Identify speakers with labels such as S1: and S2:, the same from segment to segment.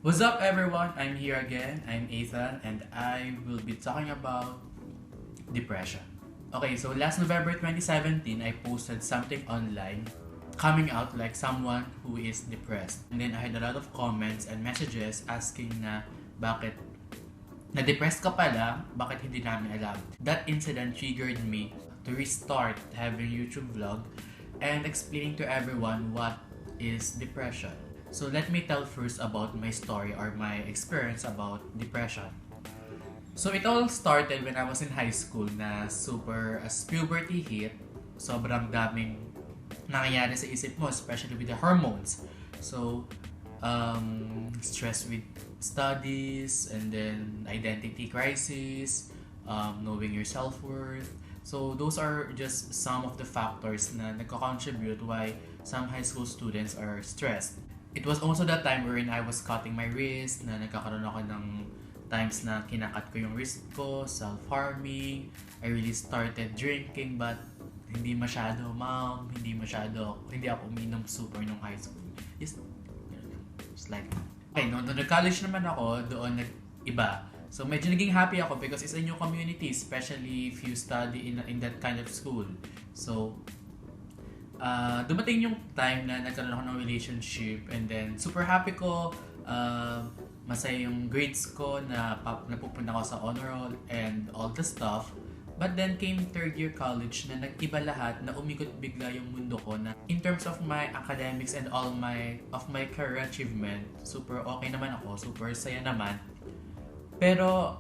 S1: What's up everyone? I'm here again. I'm Ethan and I will be talking about depression. Okay, so last November 2017, I posted something online coming out like someone who is depressed. And then I had a lot of comments and messages asking na bakit na-depressed ka pala, bakit hindi namin alam. That incident triggered me to restart having YouTube vlog and explaining to everyone what is depression. So let me tell first about my story or my experience about depression. So it all started when I was in high school na as puberty hit, sobrang daming nangyayari sa isip mo, especially with the hormones. So, stress with studies, and then identity crisis, knowing your self-worth. So those are just some of the factors na nagko-contribute why some high school students are stressed. It was also that time wherein I was cutting my wrist, na nagkakaroon ako ng times na kinakat ko yung wrist ko, self-harming. I really started drinking but hindi masyado, hindi ako uminom super nung high school. Just like, okay, nung nag-college naman ako, doon nag-iba. So medyo naging happy ako because it's a new community, especially if you study in that kind of school. So, dumating yung time na nagkaroon ako ng relationship and then super happy ko, masaya yung grades ko na napupunta ako sa honor roll and all the stuff. But then came third year college na nag-iba lahat, na umikot bigla yung mundo ko na in terms of my academics and all my career achievement, super okay naman ako, super saya naman. Pero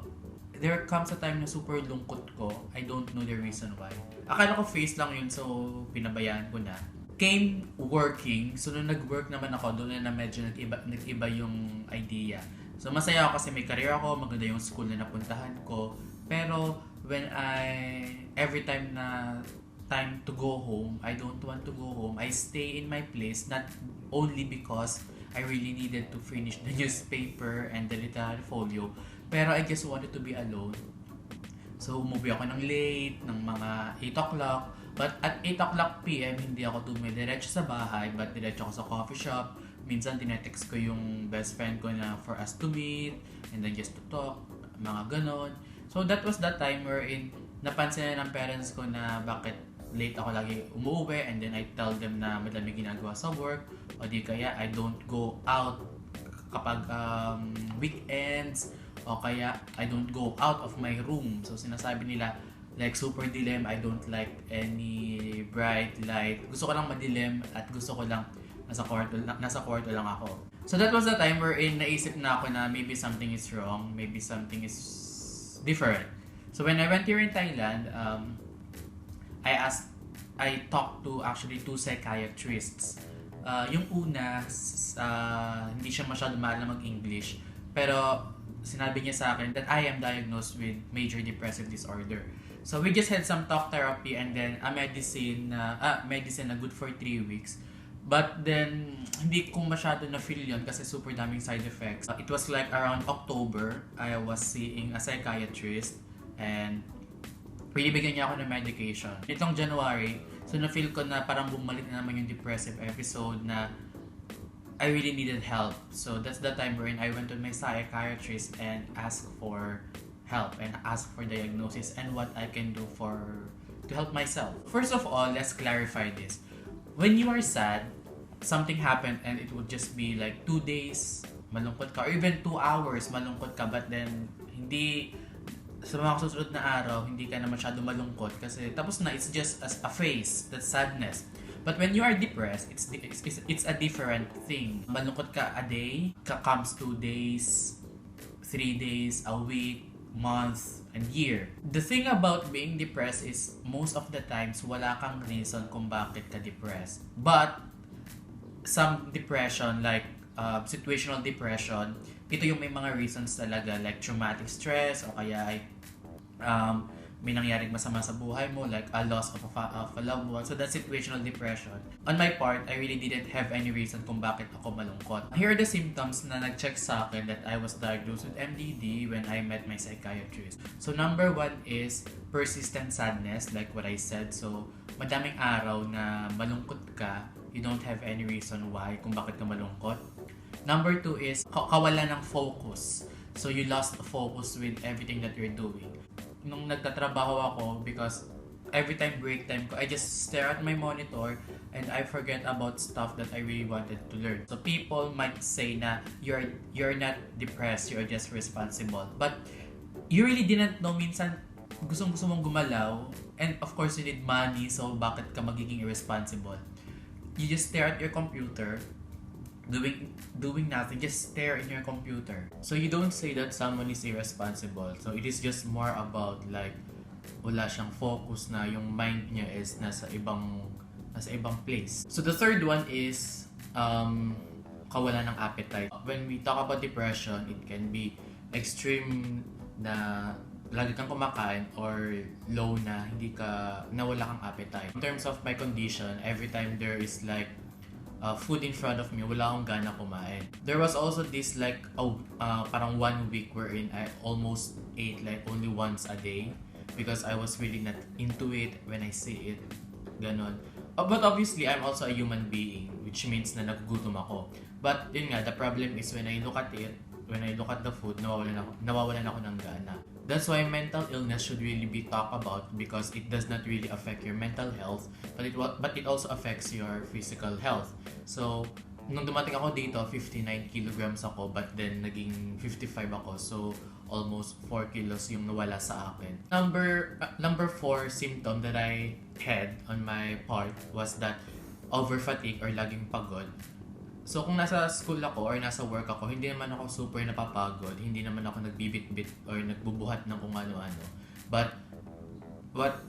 S1: there comes a time na super lungkot ko. I don't know the reason why. Akala ko face lang yun, so pinabayaan ko na. Came working, so nung nag-work naman ako, doon na medyo nag-iba yung idea. So masaya ako kasi may career ako, maganda yung school na napuntahan ko. Pero every time na time to go home, I don't want to go home. I stay in my place, not only because I really needed to finish the newspaper and the literary folio, pero I just wanted to be alone. So umuwi ako ng late, ng mga 8 o'clock. But at 8 o'clock PM, hindi ako dumidiretso sa bahay, but diretso ako sa coffee shop. Minsan tinetext ko yung best friend ko na for us to meet, and then just to talk, mga ganon. So that was that time wherein napansin na ng parents ko na bakit late ako lagi umuwi, and then I tell them na madami ginagawa sa work, o di kaya I don't go out kapag weekends, o kaya I don't go out of my room. So sinasabi nila like super dilim, I don't like any bright light. Gusto ko lang madilim at gusto ko lang nasa kwarto lang ako. So that was the time wherein naisip na ako na maybe something is wrong, maybe something is different. So when I went here in Thailand, I talked to actually 2 psychiatrists. Yung una, hindi siya masyado maalam mag-English, pero sinabi niya sa akin that I am diagnosed with major depressive disorder. So we just had some talk therapy and then a medicine na good for 3 weeks. But then, hindi ko masyado na-feel yun kasi super daming side effects. It was like around October, I was seeing a psychiatrist and binibigyan niya ako ng medication. Itong January, so na-feel ko na parang bumalik na naman yung depressive episode na I really needed help. So that's the time wherein I went to my psychiatrist and asked for help and asked for diagnosis and what I can do to help myself. First of all, let's clarify this. When you are sad, something happened and it would just be like 2 days malungkot ka or even 2 hours malungkot ka, but then hindi sa mga susunod na araw hindi ka na masyado malungkot kasi tapos na, it's just a phase, that sadness. But when you are depressed, it's a different thing. Malungkot ka a day, comes 2 days, 3 days, a week, month, and year. The thing about being depressed is most of the times wala kang reason kung bakit ka depressed. But some depression like situational depression, ito yung may mga reasons talaga like traumatic stress o kaya ay may nangyaring masama sa buhay mo like a loss of a loved one. So that's situational depression. On my part, I really didn't have any reason kung bakit ako malungkot. Here are the symptoms na nag-check sa akin that I was diagnosed with MDD when I met my psychiatrist. So number 1 is persistent sadness, like what I said. So madaming araw na malungkot ka, you don't have any reason why kung bakit ka malungkot. Number 2 is kawalan ng focus. So you lost focus with everything that you're doing. Nung nagtatrabaho ako, because every time break time ko, I just stare at my monitor and I forget about stuff that I really wanted to learn. So people might say na you're not depressed, you're just responsible. But you really didn't know, minsan gusto mong gumalaw, and of course you need money, so bakit ka magiging irresponsible? You just stare at your computer, doing nothing, just stare in your computer. So you don't say that someone is irresponsible. So it is just more about like wala siyang focus, na yung mind niya is nasa ibang place. So the third one is kawalan ng appetite. When we talk about depression, it can be extreme na lagi kang kumakain, or low na nawala kang appetite. In terms of my condition, every time there is like food in front of me, wala akong gana kumain. There was also this like parang 1 week wherein I almost ate like only once a day because I was really not into it when I see it. Ganon. But obviously, I'm also a human being, which means na nagugutom ako. But yun nga, the problem is when I look at it, when I look at the food, nawawalan ako ng gana. That's why mental illness should really be talked about, because it does not really affect your mental health, but it also affects your physical health. So, nung dumating ako dito, 59 kilograms ako, but then naging 55 ako. So, almost 4 kilos yung nawala sa akin. Number 4 symptom that I had on my part was that over fatigue or laging pagod. So kung nasa school ako or nasa work ako, hindi naman ako super napapagod, hindi naman ako nagbibit-bit or nagbubuhat ng kung ano-ano. But what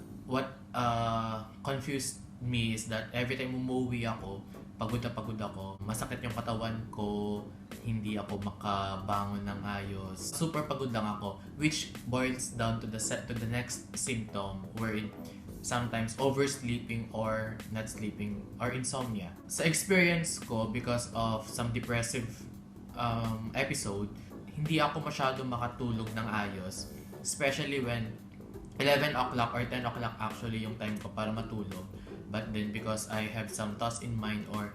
S1: confused me is that every time umuwi ako, pagod ako, masakit yung katawan ko, hindi ako makabangon ng ayos, super pagod lang ako, which boils down to the next symptom, wherein sometimes oversleeping or not sleeping or insomnia. Sa experience ko, because of some depressive episode, hindi ako masyado makatulog ng ayos, especially when 11 o'clock or 10 o'clock actually yung time ko para matulog. But then because I have some thoughts in mind, or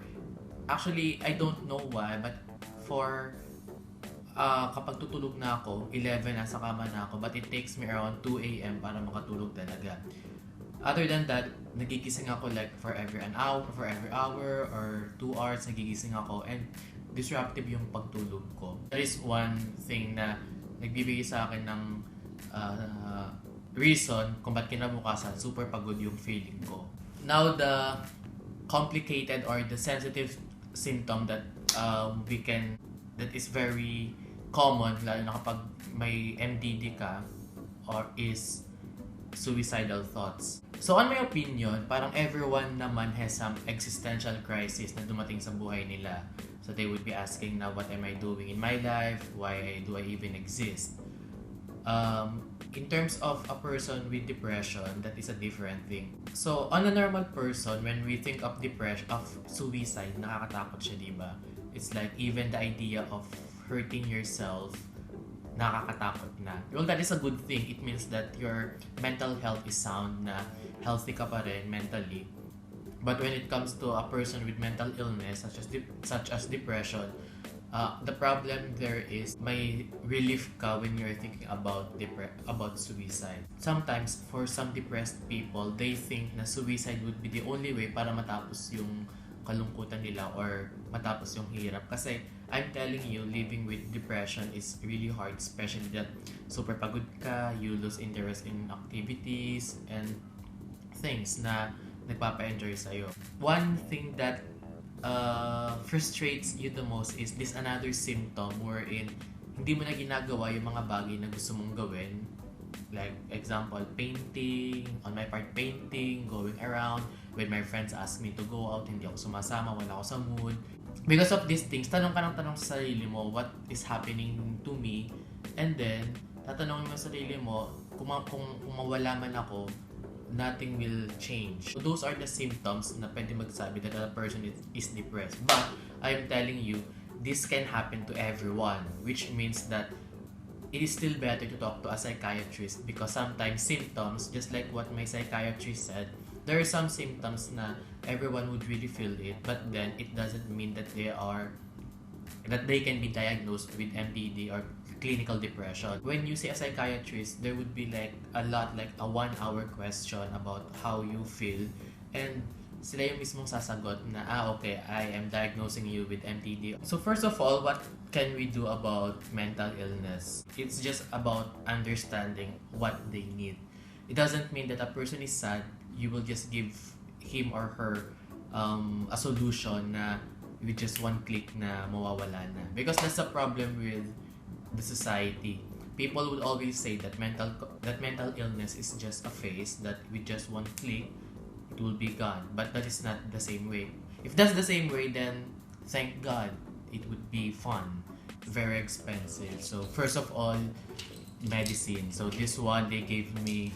S1: actually I don't know why, but for kapag tutulog na ako, 11 nasa kama na ako, but it takes me around 2 a.m. para makatulog talaga. Other than that, nagigising ako like for every hour or 2 hours, nagigising ako, and disruptive yung pagtulog ko. That is one thing na nagbibigay sa akin ng reason kung ba't kinabukasan super pagod yung feeling ko. Now, the complicated or the sensitive symptom that that is very common, lalo na kapag may MDD ka, or is suicidal thoughts. So on my opinion, parang everyone naman has some existential crisis na dumating sa buhay nila. So they would be asking na, what am I doing in my life? Why do I even exist? In terms of a person with depression, that is a different thing. So on a normal person, when we think of depression, of suicide, nakakatakot siya, diba? It's like even the idea of hurting yourself, nakakatakot na. Well, that is a good thing. It means that your mental health is sound, na healthy ka pa rin mentally. But when it comes to a person with mental illness such as depression, the problem there is may relief ka when you're thinking about suicide. Sometimes for some depressed people, they think na suicide would be the only way para matapos yung kalungkutan nila or matapos yung hirap. Kasi I'm telling you, living with depression is really hard, especially that super pagod ka, you lose interest in activities and things na nagpapa-enjoy sa'yo. One thing that frustrates you the most is this another symptom wherein hindi mo na ginagawa yung mga bagay na gusto mong gawin. Like, example, painting, on my part painting, going around, when my friends ask me to go out, hindi ako sumasama, wala ako sa mood. Because of these things, tanong ka ng tanong sa sarili mo, what is happening to me? And then, tatanungin mo sa sarili mo, kung mawala man ako, nothing will change. So those are the symptoms na pwede magsabi that a person is depressed. But, I'm telling you, this can happen to everyone, which means that it is still better to talk to a psychiatrist, because sometimes symptoms, just like what my psychiatrist said, there are some symptoms na everyone would really feel it, but then it doesn't mean that they are that they can be diagnosed with MDD or clinical depression. When you say a psychiatrist, there would be like a lot, like a 1 hour question about how you feel, and sila yung mismong sasagot na, okay, I am diagnosing you with MDD. So first of all, what can we do about mental illness? It's just about understanding what they need. It doesn't mean that a person is sad, you will just give him or her a solution na with just one click na mawawala na. Because that's the problem with the society. People would always say that mental illness is just a phase, that with just one click it will be gone. But that is not the same way. If that's the same way, then thank God, it would be fun. Very expensive. So first of all, medicine. So this one, they gave me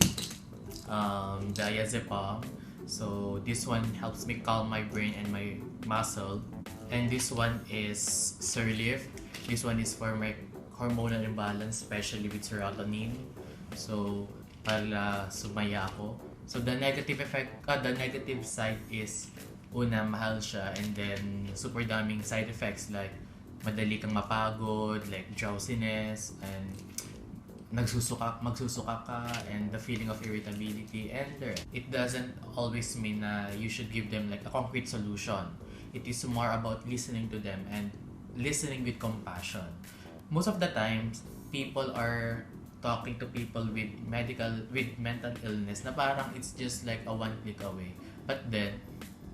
S1: diazepam. So this one helps me calm my brain and my muscle. And this one is Sirleaf. This one is for my hormonal imbalance, especially with serotonin. So para sumaya ako. So the negative side is, una, mahal siya, and then super daming side effects like madali kang mapagod, like drowsiness, and magsusuka ka, and the feeling of irritability, and it doesn't always mean na you should give them like a concrete solution. It is more about listening to them and listening with compassion. Most of the times, people are talking to people with mental illness na parang it's just like a one click away. But then,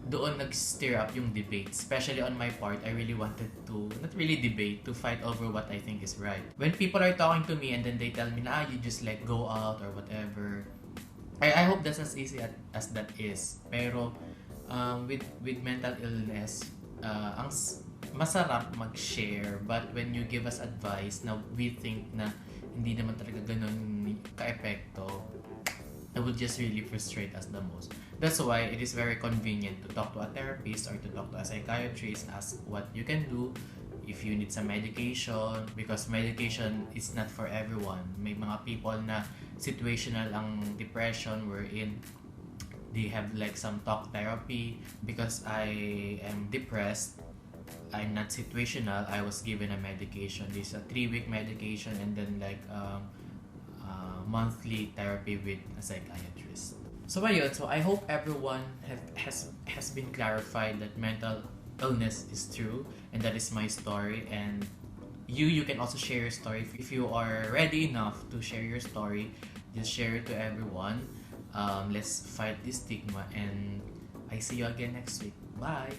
S1: doon nag-stir up yung debate. Especially on my part, I really wanted to, not really debate, to fight over what I think is right. When people are talking to me and then they tell me na, you just like go out or whatever, I hope that's as easy as that is. Pero, with mental illness, ang masarap mag-share, but when you give us advice na we think na hindi naman talaga ganun ka-epekto, it would just really frustrate us the most. That's why it is very convenient to talk to a therapist or to talk to a psychiatrist, ask what you can do, if you need some medication, because medication is not for everyone. May mga people na situational ang depression, wherein they have like some talk therapy. Because I am depressed, I'm not situational, I was given a medication. This is a 3-week medication, and then like monthly therapy with a psychiatrist. So ayun, so I hope everyone has been clarified that mental illness is true, and that is my story. And you can also share your story if you are ready enough to share your story. Just share it to everyone. Let's fight this stigma, and I see you again next week. Bye.